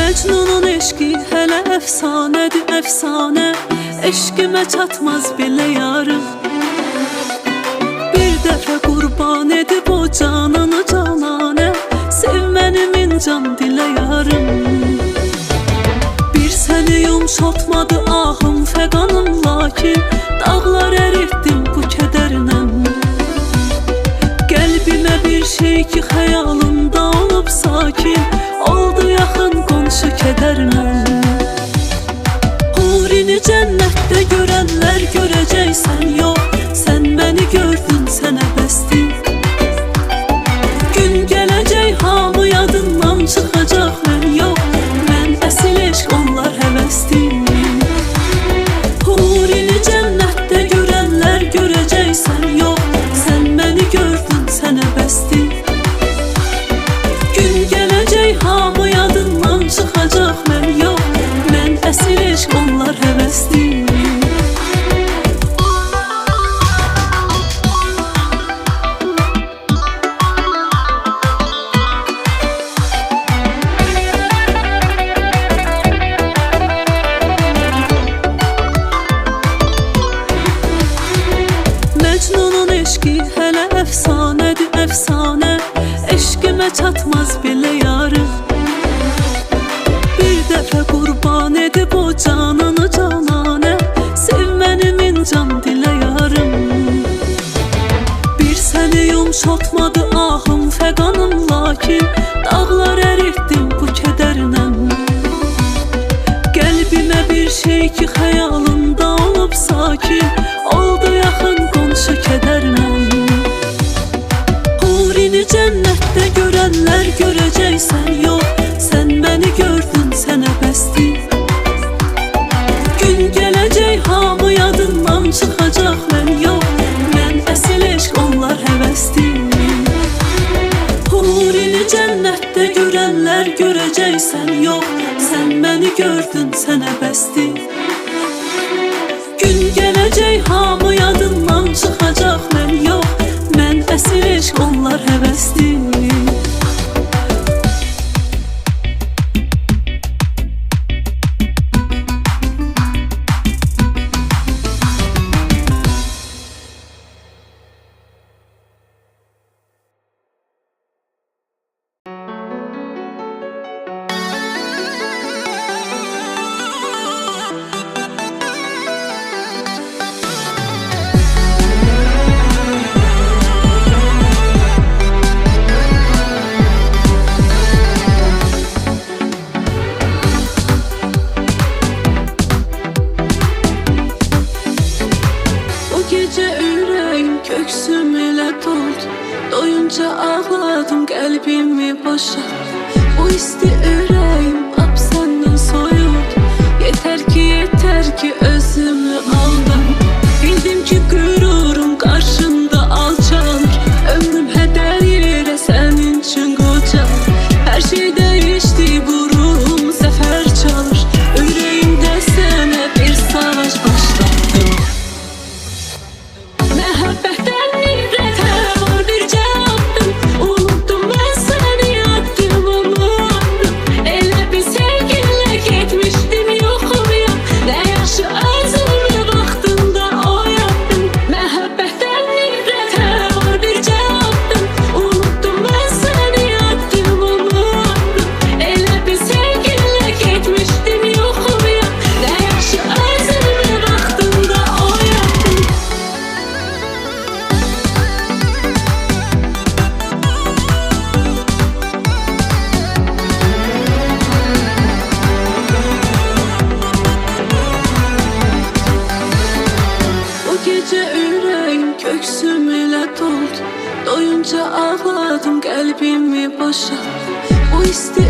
Mecnunun eşki hele efsanedir efsane. Eşkime çatmaz bile yarım. Bir defa kurban edip o cananı canane. Sevmenimin can dile yarım. Bir seni yumşatmadı ahım feganım, lakin dağlar erittim bu kederle. Kalbime bir şey ki hayalımda olup sakin oldu yakın komşu kederle. Hurini cennette görenler göreceksen yok. Sen beni gördün sen ebestin. Gün gelecek hamı yadından çıkacak ben yok. Ben esil eşk onlar hevestin. Hurini cennette görenler göreceksen yok. Sen beni gördün sen ebestin. Gün gelecek hamı yadından çıkacak ben yok. Ben esil eşk onlar hevestin. Mecnunun eşki hele efsanedir efsane. Eşkime çatmaz bile yarım. Bir defa kurban edip o cananı canane. Sevmenimin can dile yarım. Bir seni yumşatmadı ahım feganım, lakin dağlar erittim bu kederle. Kalbime bir şey ki hayalımda olup sakin oldu yakın komşu kederle. Hurini cennette görenler göreceksen yok. Sen beni gördün sen ebestin. Gün gelecek hamı yadından çıkacak ben yok. Ben esil eşk onlar hevestin. Hurini cennette görenler göreceksen yok. Sen beni gördün sen ebestin. Gün gelecek hamı yadından çıkacak ben yok. Ben esil eşk onlar hevestin. Köksüm ile doldu. Doyunca ağladım kalbimi boşa. Bu isti yüreğim ap senden soyuldu. Yeter ki özümü aldım. Bildim ki gururum karşında alçalır. Ömrüm heder yere senin için koca. Her şey değişti bu ruhum sefer çalır. Yüreğimde sana bir savaş başlattım. Mehabbetten nefrete var bir cevaptım. Unuttum ben seni yaktım umudum. Ele bir sevgiyle gitmiştim yokum ya. Ne yaşı özümle baktığımda o yaptım. Mehabbetten nefrete var bir cevaptım. Unuttum ben seni yaktım umudum. Ele bir sevgiyle gitmiştim yokum ya. Ne yaşı özümle baktığımda o yaptım. Bu gece yüreğim köksüm ile doldu. Doyunca ağladım kalbimi boşa. Bu isti